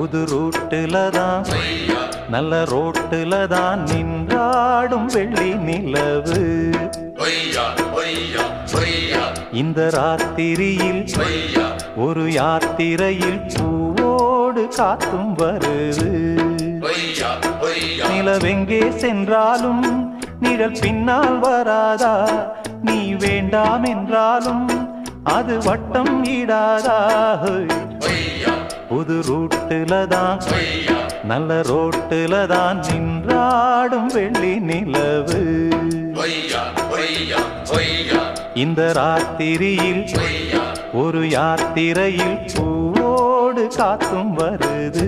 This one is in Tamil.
புது ரூட்டுல தான் நல்ல ரோட்டுல தான் நின்றாடும் வெள்ளி நிலவு. இந்த ராத்திரியில் ஒரு யாத்திரையில் பூவோடு காத்தும் வருது. நிலவெங்கே சென்றாலும் நிழல் பின்னால் வராதா? நீ வேண்டாம் என்றாலும் அது வட்டம் ஈடாதா? புது ரூட்டுல தான் நல்ல ரோட்டுல தான் நின்றாடும் வெள்ளி நிலவு. இந்த ராத்திரியில் ஒரு யாத்திரையில் பூவோடு காத்தும் வருது.